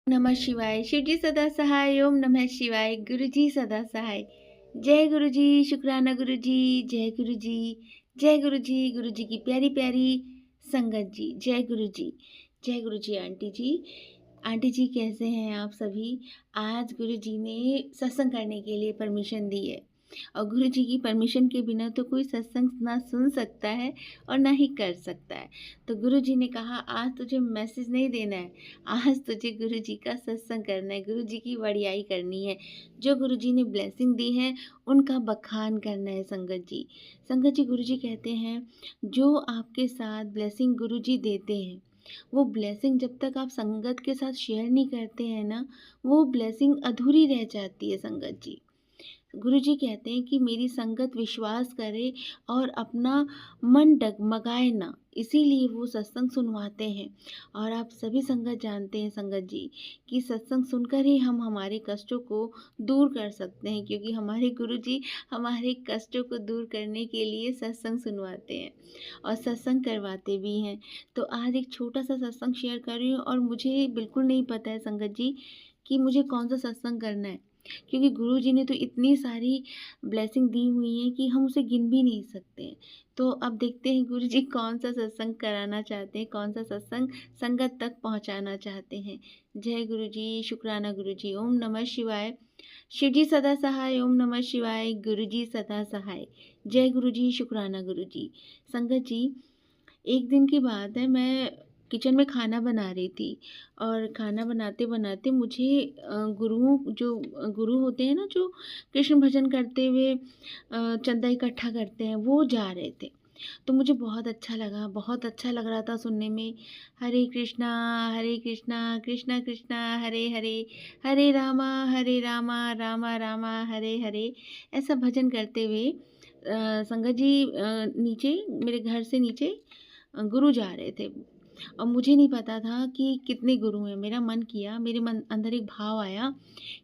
नमः शिवाय। शिव जी सदा सहाय। ओम नमः शिवाय। गुरु जी सदा सहाय। जय गुरु जी। शुक्राना गुरु जी। जय गुरु जी। जय गुरु जी। गुरु जी की प्यारी प्यारी संगत जी। जय गुरु जी। जय गुरु जी। आंटी जी, आंटी जी कैसे हैं आप सभी? आज गुरु जी ने सत्संग करने के लिए परमिशन दी है और गुरु जी की परमिशन के बिना तो कोई सत्संग ना सुन सकता है और ना ही कर सकता है। तो गुरु जी ने कहा आज तुझे मैसेज नहीं देना है, आज तुझे गुरु जी का सत्संग करना है, गुरु जी की वड़ियाई करनी है। जो गुरु जी ने ब्लेसिंग दी है उनका बखान करना है। संगत जी गुरु जी कहते हैं जो आपके साथ ब्लेसिंग गुरु जी देते हैं वो ब्लेसिंग जब तक आप संगत के साथ शेयर नहीं करते हैं ना, वो ब्लेसिंग अधूरी रह जाती है। संगत जी गुरुजी कहते हैं कि मेरी संगत विश्वास करे और अपना मन डगमगाए ना, इसीलिए वो सत्संग सुनवाते हैं। और आप सभी संगत जानते हैं संगत जी कि सत्संग सुनकर ही हम हमारे कष्टों को दूर कर सकते हैं, क्योंकि हमारे गुरुजी हमारे कष्टों को दूर करने के लिए सत्संग सुनवाते हैं और सत्संग करवाते भी हैं। तो आज एक छोटा सा सत्संग शेयर कर रही हूँ और मुझे बिल्कुल नहीं पता है संगत जी कि मुझे कौन सा सत्संग करना है, क्योंकि गुरु जी ने तो इतनी सारी ब्लेसिंग दी हुई है कि हम उसे गिन भी नहीं सकते हैं। तो अब देखते हैं गुरु जी कौन सा सत्संग कराना चाहते हैं, कौन सा सत्संग संगत तक पहुंचाना चाहते हैं। जय गुरु जी। शुक्राना गुरु जी। ओम नमः शिवाय। शिव जी सदा सहाय। ओम नमः शिवाय। गुरु जी सदा सहाय। जय गुरु जी। शुक्राना गुरु जी। संगत जी एक दिन की बात है, मैं किचन में खाना बना रही थी और खाना बनाते बनाते मुझे गुरु होते हैं ना, जो कृष्ण भजन करते हुए चंदा इकट्ठा करते हैं, वो जा रहे थे। तो मुझे बहुत अच्छा लगा, बहुत अच्छा लग रहा था सुनने में। हरे कृष्णा कृष्णा कृष्णा हरे हरे, हरे रामा रामा रामा हरे हरे, ऐसा भजन करते हुए संगत जी नीचे, मेरे घर से नीचे गुरु जा रहे थे और मुझे नहीं पता था कि कितने गुरु हैं। मेरा मन किया, मेरे मन अंदर एक भाव आया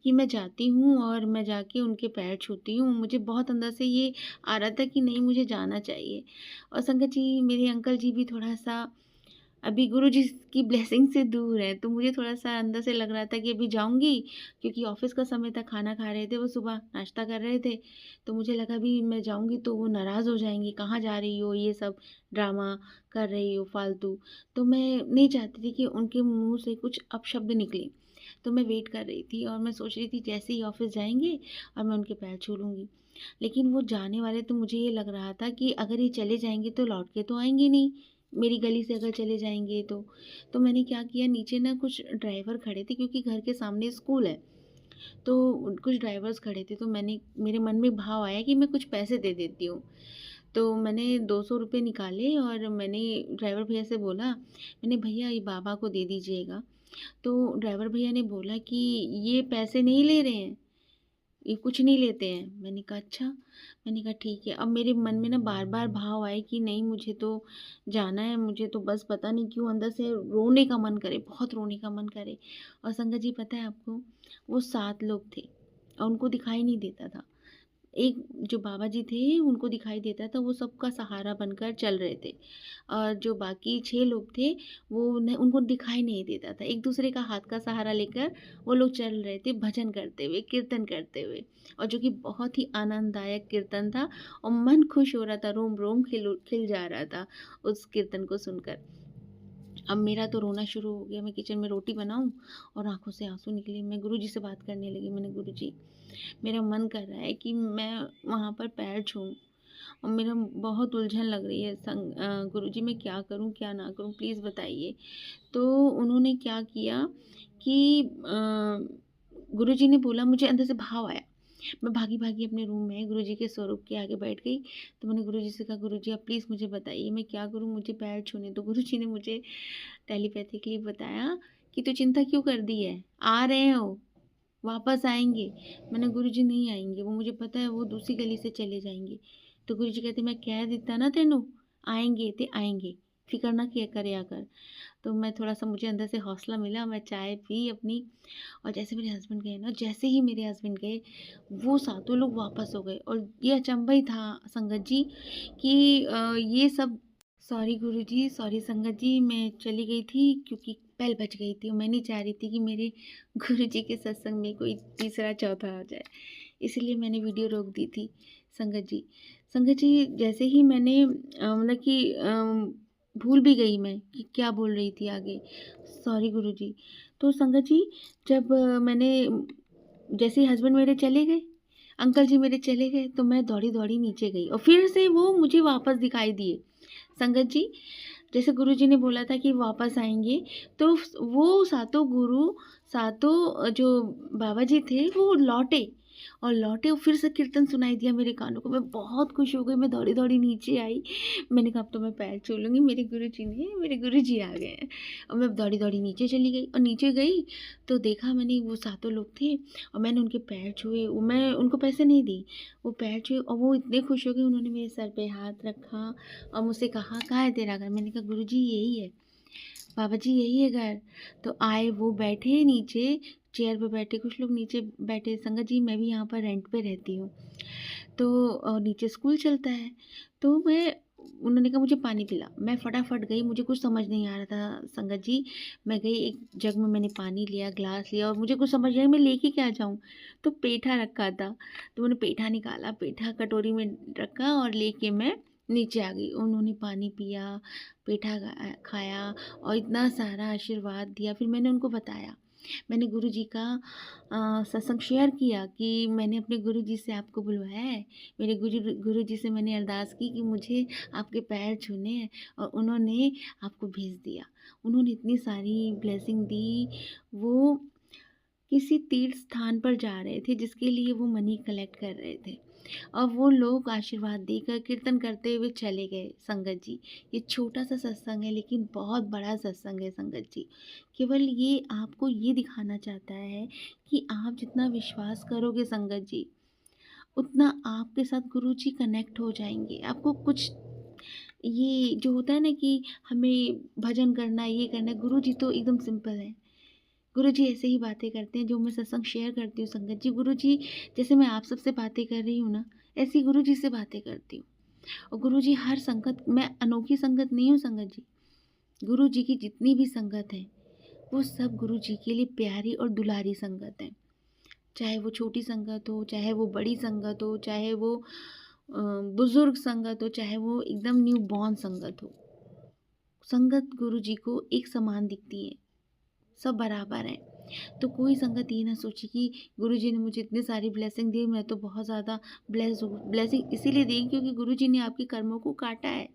कि मैं जाती हूँ और मैं जाके उनके पैर छूती हूँ। मुझे बहुत अंदर से ये आ रहा था कि नहीं, मुझे जाना चाहिए। और संगत जी मेरे अंकल जी भी थोड़ा सा अभी गुरु जी की ब्लेसिंग से दूर है, तो मुझे थोड़ा-सा अंदर से लग रहा था कि अभी जाऊँगी, क्योंकि ऑफ़िस का समय था, खाना खा रहे थे, वो सुबह नाश्ता कर रहे थे। तो मुझे लगा अभी मैं जाऊँगी तो वो नाराज़ हो जाएँगी, कहाँ जा रही हो, ये सब ड्रामा कर रही हो फ़ालतू। तो मैं नहीं चाहती थी कि उनके मुँह से कुछ अपशब्द निकले। तो मैं वेट कर रही थी और मैं सोच रही थी जैसे ही ऑफ़िस जाएँगे और मैं उनके पैर छू लूँगी। लेकिन वो जाने वाले, तो मुझे ये लग रहा था कि अगर ये चले जाएँगे तो लौट के तो आएँगे नहीं, मेरी गली से अगर चले जाएँगे तो। तो मैंने क्या किया, नीचे ना कुछ ड्राइवर खड़े थे क्योंकि घर के सामने स्कूल है। तो कुछ ड्राइवर्स खड़े थे, तो मेरे मन में भाव आया कि मैं कुछ पैसे दे देती हूँ। तो मैंने 200 रुपए निकाले और मैंने ड्राइवर भैया से बोला, मैंने भैया ये बाबा को दे दीजिएगा। तो ड्राइवर भैया ने बोला कि ये पैसे नहीं ले रहे हैं, ये कुछ नहीं लेते हैं। मैंने कहा अच्छा, मैंने कहा ठीक है। अब मेरे मन में ना बार-बार भाव आए कि नहीं, मुझे तो जाना है, मुझे तो बस पता नहीं क्यों अंदर से रोने का मन करे, बहुत रोने का मन करे। और संगत जी पता है आपको, वो 7 लोग थे और उनको दिखाई नहीं देता था। एक जो बाबा जी थे उनको दिखाई देता था, वो सबका सहारा बनकर चल रहे थे। और जो बाकी 6 लोग थे वो उनको दिखाई नहीं देता था। एक दूसरे का हाथ का सहारा लेकर वो लोग चल रहे थे, भजन करते हुए, कीर्तन करते हुए, और जो कि बहुत ही आनंददायक कीर्तन था और मन खुश हो रहा था, रोम-रोम खिल जा रहा था उस कीर्तन को सुनकर। अब मेरा तो रोना शुरू हो गया, मैं किचन में रोटी बनाऊँ और आँखों से आँसू निकले। मैं गुरुजी से बात करने लगी, मैंने गुरुजी, मेरा मन कर रहा है कि मैं वहाँ पर पैर छूऊँ और मेरा बहुत उलझन लग रही है। गुरुजी मैं क्या करूँ, क्या ना करूँ, प्लीज़ बताइए। तो उन्होंने क्या किया कि गुरुजी ने बोला, मुझे अंदर से भाव आया। मैं भागी-भागी अपने रूम में गुरुजी के स्वरूप के आगे बैठ गई। तो मैंने गुरुजी से कहा, गुरुजी आप प्लीज़ मुझे बताइए मैं क्या करूँ, मुझे पैर छूने दो। गुरुजी ने मुझे टेलीपैथिकली बताया कि तू चिंता क्यों कर दी है? आ रहे हैं वो, वापस आएँगे। मैंने गुरुजी नहीं आएँगे, वो मुझे पता है वो दूसरी गली से चले जाएँगे। तो गुरुजी कहते मैं कह दिता ना तेनू, आएँगे ते आएँगे, फ़िक्र ना किया करया कर। तो मैं थोड़ा-सा, मुझे अंदर से हौसला मिला, मैं चाय पी अपनी और जैसे मेरे हस्बैंड गए ना, जैसे ही मेरे हस्बैंड गए, वो सातों लोग वापस हो गए। और ये अचंभा ही था संगत जी कि ये सब सॉरी गुरुजी, सॉरी संगत जी, मैं चली गई थी क्योंकि बेल बज गई थी और मैं नहीं चाह रही थी कि मेरे गुरुजी के सत्संग में कोई तीसरा चौथा आ जाए, इसलिए मैंने वीडियो रोक दी थी। संगत जी, संगत जी, जैसे ही मैंने मतलब कि भूल भी गई मैं कि क्या बोल रही थी आगे। सॉरी गुरुजी। तो संगत जी, जब मैंने जैसे ही हस्बैंड मेरे चले गए, अंकल जी मेरे चले गए, तो मैं दौड़ी-दौड़ी नीचे गई और फिर से वो मुझे वापस दिखाई दिए। संगत जी, जैसे गुरुजी ने बोला था कि वापस आएँगे, तो वो सातों गुरु, सातों जो बाबा जी थे, वो लौटे और लौटे और फिर से कीर्तन सुनाई दिया मेरे कानों को। मैं बहुत खुश हो गई, मैं दौड़ी-दौड़ी नीचे आई। मैंने कहा अब तो मैं पैर छू लूँगी, मेरे गुरुजी आ गए हैं। और मैं दौड़ी-दौड़ी नीचे चली गई और नीचे गई तो देखा मैंने वो सातों लोग थे और मैंने उनके पैर छुए। वो मैं उनको पैसे नहीं दी, वो पैर छुए और वो इतने खुश हो गए, उन्होंने मेरे सर पे हाथ रखा और मुझसे कहा, "कहाँ है तेरा घर?" मैंने कहा, "गुरुजी यही है, बाबा जी यही है घर।" तो आए, वो बैठे नीचे, चेयर पे बैठे, कुछ लोग नीचे बैठे। संगत जी, मैं भी यहाँ पर रेंट पे रहती हूँ, तो नीचे स्कूल चलता है, तो उन्होंने कहा मुझे पानी पिला। मैं फटाफट गई, मुझे कुछ समझ नहीं आ रहा था संगत जी। मैं गई, एक जग में मैंने पानी लिया, ग्लास लिया और मुझे कुछ समझ नहीं आया मैं लेके क्या जाऊँ? तो पेठा रखा था, तो मैंने पेठा निकाला, पेठा कटोरी में रखा और लेके मैं नीचे आ गई। उन्होंने पानी पिया, पेठा खाया और इतना सारा आशीर्वाद दिया। फिर मैंने उनको बताया, मैंने गुरुजी का सत्संग शेयर किया कि मैंने अपने गुरुजी से आपको बुलवाया है। मेरे गुरुजी से मैंने अरदास की कि मुझे आपके पैर छूने हैं और उन्होंने आपको भेज दिया। उन्होंने इतनी सारी ब्लेसिंग दी। वो किसी तीर्थ स्थान पर जा रहे थे जिसके लिए वो मनी कलेक्ट कर रहे थे और वो लोग आशीर्वाद देकर कीर्तन करते हुए चले गए। संगत जी, ये छोटा सा सत्संग है लेकिन बहुत बड़ा सत्संग है संगत जी। केवल ये आपको ये दिखाना चाहता है कि आप जितना विश्वास करोगे संगत जी, उतना आपके साथ गुरु जी कनेक्ट हो जाएंगे। आपको कुछ ये जो होता है ना कि हमें भजन करना है, ये करना है, गुरु जी तो एकदम सिंपल है। गुरुजी ऐसे ही बातें करते हैं जो मैं सत्संग शेयर करती हूँ संगत जी। गुरुजी जैसे मैं आप सबसे बातें कर रही हूँ ना, ऐसी गुरुजी से बातें करती हूँ। और गुरुजी हर संगत, मैं अनोखी संगत नहीं हूँ संगत जी। गुरुजी की जितनी भी संगत है, वो सब गुरुजी के लिए प्यारी और दुलारी संगत है। चाहे वो छोटी संगत हो, चाहे वो बड़ी संगत हो, चाहे वो बुजुर्ग संगत हो, चाहे वो एकदम न्यू बॉर्न संगत हो। संगत गुरुजी को एक समान दिखती है, सब बराबर हैं। तो कोई संगत ये ना सोचे कि गुरुजी ने मुझे इतनी सारी ब्लेसिंग दी, मैं तो बहुत ज़्यादा ब्लेस्ड हूँ। ब्लेसिंग इसीलिए दी क्योंकि गुरुजी ने आपके कर्मों को काटा है।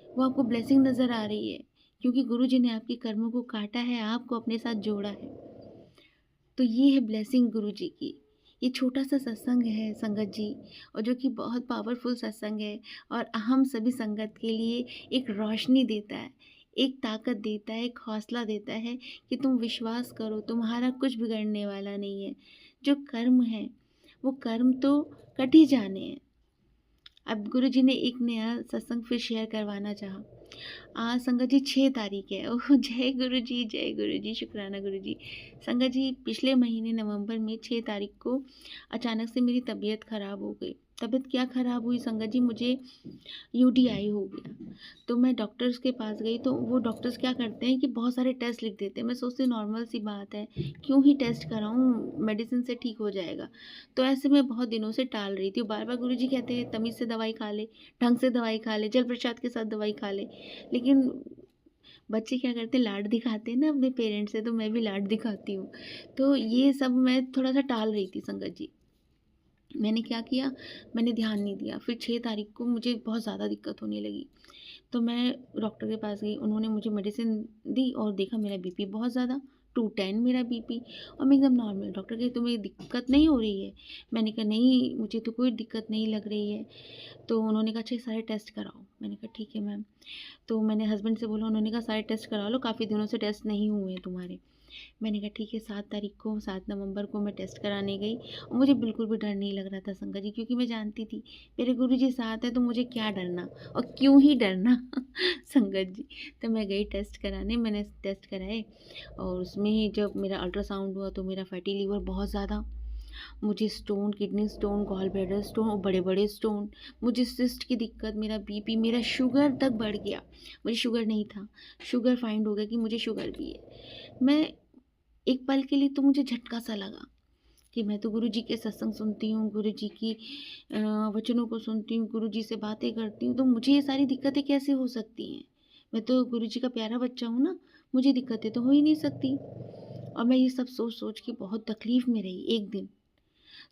वो आपको ब्लेसिंग नज़र आ रही है क्योंकि गुरुजी ने आपके कर्मों को काटा है, आपको अपने साथ जोड़ा है। तो ये है ब्लेसिंग गुरुजी की। ये छोटा सा सत्संग है संगत जी, और जो कि बहुत पावरफुल सत्संग है और हम सभी संगत के लिए एक रोशनी देता है, एक ताकत देता है, एक हौसला देता है कि तुम विश्वास करो, तुम्हारा कुछ बिगड़ने वाला नहीं है। जो कर्म है, वो कर्म तो कट ही जाने हैं। अब गुरुजी ने एक नया सत्संग फिर शेयर करवाना चाहा। आज संगत जी 6 तारीख है। ओह! जय गुरु जी, शुक्राना गुरु जी। संगत जी, पिछले महीने नवंबर में 6 तारीख को अचानक से मेरी तबीयत ख़राब हो गई। तबीयत क्या ख़राब हुई संगत जी, मुझे यूटीआई हो गया। तो मैं डॉक्टर्स के पास गई तो वो डॉक्टर्स क्या करते हैं कि बहुत सारे टेस्ट लिख देते हैं। मैं सोचती हूँ नॉर्मल सी बात है, क्यों ही टेस्ट कराऊँ, मेडिसिन से ठीक हो जाएगा। तो ऐसे मैं बहुत दिनों से टाल रही थी। बार-बार गुरुजी कहते हैं तमीज़ से दवाई खा ले, ढंग से दवाई खा ले, जल प्रसाद के साथ दवाई खा ले। लेकिन बच्चे क्या करते हैं, लाड दिखाते हैं ना अपने पेरेंट्स से, तो मैं भी लाड दिखाती हूँ। तो ये सब मैं थोड़ा-सा टाल रही थी संगत जी। मैंने क्या किया, मैंने ध्यान नहीं दिया। फिर 6 तारीख को मुझे बहुत ज़्यादा दिक्कत होने लगी। तो मैं डॉक्टर के पास गई, उन्होंने मुझे मेडिसिन दी और देखा मेरा बीपी बहुत ज़्यादा 210 मेरा बीपी और मैं एकदम नॉर्मल। डॉक्टर कहे तुम्हें दिक्कत नहीं हो रही है? मैंने कहा नहीं, मुझे तो कोई दिक्कत नहीं लग रही है। तो उन्होंने कहा अच्छा सारे टेस्ट कराओ। मैंने कहा ठीक है मैम। तो मैंने हस्बैंड से बोला, उन्होंने कहा सारे टेस्ट करा लो, काफ़ी दिनों से टेस्ट नहीं हुए हैं तुम्हारे। मैंने कहा ठीक है, 7 तारीख को 7 नवंबर को मैं टेस्ट कराने गई और मुझे बिल्कुल भी डर नहीं लग रहा था संगत जी, क्योंकि मैं जानती थी मेरे गुरुजी साथ हैं तो मुझे क्या डरना और क्यों ही डरना संगत जी। तो मैं गई टेस्ट कराने, मैंने टेस्ट कराए और उसमें जब मेरा अल्ट्रासाउंड हुआ तो मेरा फैटी लीवर बहुत ज़्यादा, मुझे stone, kidney stone, gall bladder stone और बड़े-बड़े स्टोन, मुझे सिस्ट की दिक्कत, मेरा बीपी, मेरा शुगर तक बढ़ गया। मुझे शुगर नहीं था, शुगर फाइंड हो गया कि मुझे शुगर भी है। मैं एक पल के लिए तो मुझे झटका सा लगा कि मैं तो गुरुजी के सत्संग सुनती हूँ, गुरुजी की वचनों को सुनती हूँ, गुरुजी से बातें करती हूँ, तो मुझे ये सारी दिक्कतें कैसे हो सकती हैं? मैं तो गुरुजी का प्यारा बच्चा हूँ ना, मुझे दिक्कतें तो हो ही नहीं सकती। और मैं ये सब सोच-सोच के बहुत तकलीफ़ में रही एक दिन।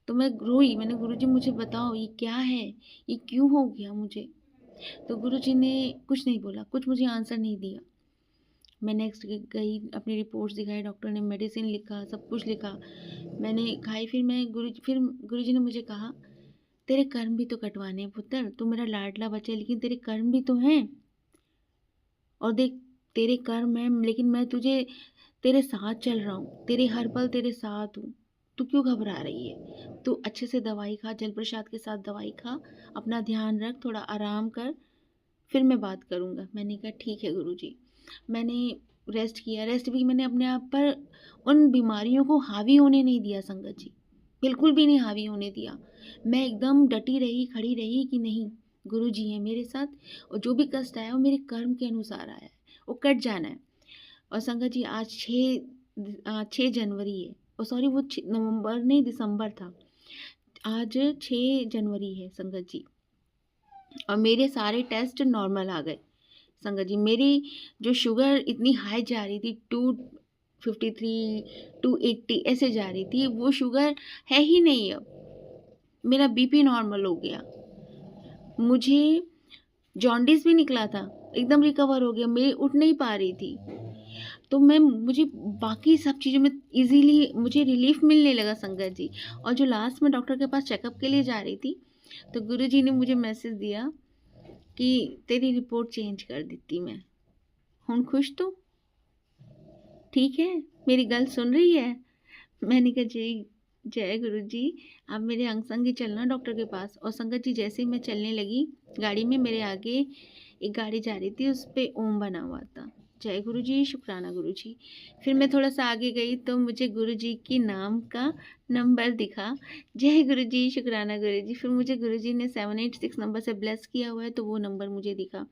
तो मैं रोई, मैंने गुरुजी मुझे बताओ ये क्या है? ये क्यों हो गया मुझे? तो गुरुजी ने कुछ नहीं बोला, कुछ मुझे आंसर नहीं दिया। मैं नेक्स्ट गई, अपनी रिपोर्ट्स दिखाई, डॉक्टर ने मेडिसिन लिखा, सब कुछ लिखा। मैंने खाई, फिर गुरुजी ने मुझे कहा, "तेरे कर्म भी तो कटवाने हैं पुत्र, तू मेरा लाडला बच्चा है लेकिन तेरे कर्म भी तो हैं। और देख तेरे कर्म हैं लेकिन मैं तेरे साथ चल रहा हूँ, तेरे हर पल तेरे साथ हूँ। तू क्यों घबरा रही है? तू अच्छे से दवाई खा, जल प्रसाद के साथ दवाई खा, अपना ध्यान रख, थोड़ा आराम कर, फिर मैं बात करूँगा।" मैंने कहा ठीक है गुरुजी। मैंने रेस्ट किया, रेस्ट भी मैंने अपने आप पर उन बीमारियों को हावी होने नहीं दिया संगत जी, बिल्कुल भी नहीं हावी होने दिया। मैं एकदम डटी रही, खड़ी रही कि नहीं, गुरुजी हैं मेरे साथ और जो भी कष्ट आया वो मेरे कर्म के अनुसार आया है, वो कट जाना है। और संगत जी आज 6 जनवरी है, सॉरी वो नवंबर नहीं दिसंबर था। आज 6 जनवरी है संगत जी, और मेरे सारे टेस्ट नॉर्मल आ गए। संगत जी मेरी जो शुगर इतनी हाई जा रही थी, 253, 280 ऐसे जा रही थी, वो शुगर है ही नहीं अब। मेरा बीपी नॉर्मल हो गया। मुझे जॉन्डिस भी निकला था, एकदम रिकवर हो गया, मैं उठ नहीं पा रही थी। तो मुझे बाकी सब चीज़ों में ईज़िली मुझे रिलीफ़ मिलने लगा संगत जी। और जो लास्ट में डॉक्टर के पास चेकअप के लिए जा रही थी, तो गुरुजी ने मुझे मैसेज दिया कि तेरी रिपोर्ट चेंज कर देती मैं। हुण खुश तू? ठीक है? मेरी गल सुन रही है? मैंने कहा जी, जय गुरुजी, आप मेरे अंग संग ही चलना डॉक्टर के पास। और संगत जी जैसे ही मैं चलने लगी, गाड़ी में मेरे आगे एक गाड़ी जा रही थी, उस पे ओम बना हुआ था। जय गुरुजी, शुक्राना गुरुजी। फिर मैं थोड़ा-सा आगे गई तो मुझे गुरुजी की नाम का नंबर दिखा। जय गुरुजी, शुक्राना गुरुजी। फिर मुझे गुरुजी ने 786 नंबर से ब्लेस किया हुआ है, तो वो नंबर मुझे दिखा।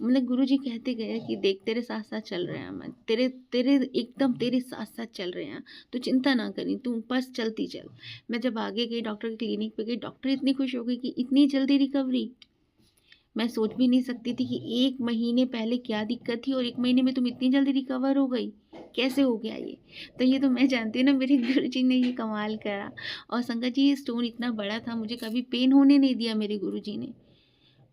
मतलब गुरुजी कहते गए कि देख तेरे साथ-साथ चल रहे हैं हम, तेरे तेरे एकदम तेरे साथ-साथ चल रहे हैं, तू चिंता ना करी, तू बस चलती चल। मैं जब आगे गई डॉक्टर की क्लिनिक पे गई, डॉक्टर इतनी खुश हो गई कि इतनी जल्दी रिकवरी। मैं सोच भी नहीं सकती थी कि 1 महीने पहले क्या दिक्कत थी और 1 महीने में तुम इतनी जल्दी रिकवर हो गई। कैसे हो गया ये? तो ये तो मैं जानती हूँ ना, मेरे गुरुजी ने ये कमाल करा। और संगत जी ये स्टोन इतना बड़ा था, मुझे कभी पेन होने नहीं दिया मेरे गुरुजी ने।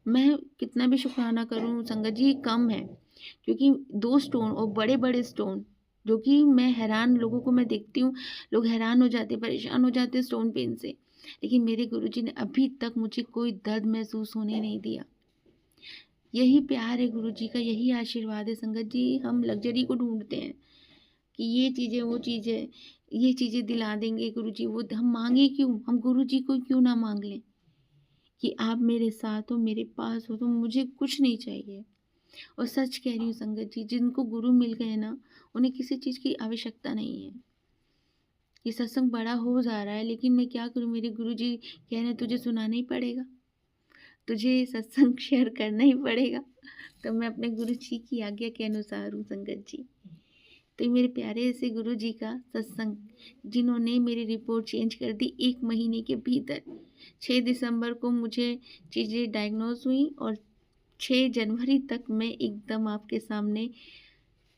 मैं कितना भी शुक्राना करूँ संगत जी कम है, क्योंकि 2 स्टोन और बड़े-बड़े स्टोन, जो कि मैं हैरान, लोगों को मैं देखती हूँ, लोग हैरान हो जाते हैं, परेशान हो जाते हैं स्टोन पेन से। लेकिन मेरे गुरुजी ने अभी तक मुझे कोई दर्द महसूस होने नहीं दिया। यही प्यार है गुरुजी का, यही आशीर्वाद है संगत जी। हम लग्ज़री को ढूँढते हैं कि ये चीज़ें, वो चीज़ें, ये चीज़ें दिला देंगे गुरुजी, वो हम माँगे क्यों? हम गुरुजी को क्यों ना माँग लें कि आप मेरे साथ हो, मेरे पास हो, तो मुझे कुछ नहीं चाहिए। और सच कह रही हूँ संगत जी, जिनको गुरु मिल गए ना, उन्हें किसी चीज़ की आवश्यकता नहीं है। ये सत्संग बड़ा हो जा रहा है, लेकिन मैं क्या करूँ, मेरे गुरुजी कह रहे हैं तुझे सुनाना ही पड़ेगा, तुझे ये सत्संग शेयर करना ही पड़ेगा। तो मैं अपने गुरुजी की आज्ञा के अनुसार हूँ संगत जी। तो ये मेरे प्यारे से गुरुजी का सत्संग, जिन्होंने मेरी रिपोर्ट चेंज कर दी 1 महीने के भीतर। 6 दिसंबर को मुझे चीज़ें डायग्नोज़ हुई और 6 जनवरी तक मैं एकदम आपके सामने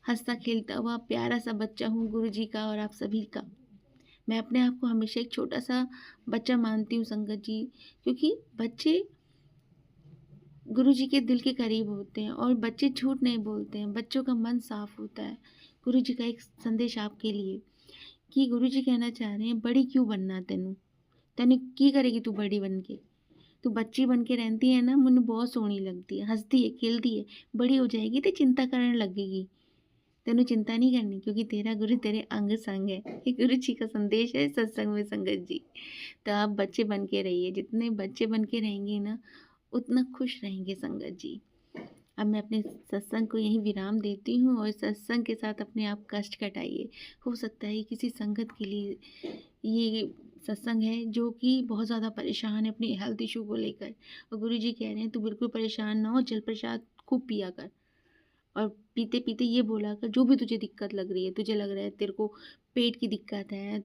हँसता खेलता हुआ प्यारा सा बच्चा हूँ गुरुजी का और आप सभी का। मैं अपने आप को हमेशा एक छोटा-सा बच्चा मानती हूँ संगत जी, क्योंकि बच्चे गुरुजी के दिल के करीब होते हैं और बच्चे झूठ नहीं बोलते हैं, बच्चों का मन साफ होता है। गुरुजी का एक संदेश आपके लिए कि गुरुजी कहना चाह रहे हैं, बड़ी क्यों बनना तेनू? तेने की करेगी तू बड़ी बन के? तू बच्ची बन के रहती है ना, मैनू बहुत सोहनी लगती है, हँसदी है, खिलदी है, बड़ी हो जाएगी तो चिंता करन लगेगी। तेनू चिंता नहीं करनी, क्योंकि तेरा गुरु तेरे अंग संग है। ये गुरु जी का संदेश है सत्संग में संगत जी। तो आप बच्चे बन के रहिए, जितने बच्चे बन के रहेंगे ना, उतना खुश रहेंगे संगत जी। अब मैं अपने सत्संग को यहीं विराम देती हूँ और सत्संग के साथ अपने आप कष्ट घटाइए। हो सकता है किसी संगत के लिए ये सत्संग है जो कि बहुत ज़्यादा परेशान है अपनी हेल्थ इशू को लेकर, और गुरुजी कह रहे हैं तू बिल्कुल परेशान ना हो, जल प्रसाद खूब पिया कर। और पीते-पीते ये बोला कर जो भी तुझे दिक्कत लग रही है, तुझे लग रहा है तेरे को पेट की दिक्कत है,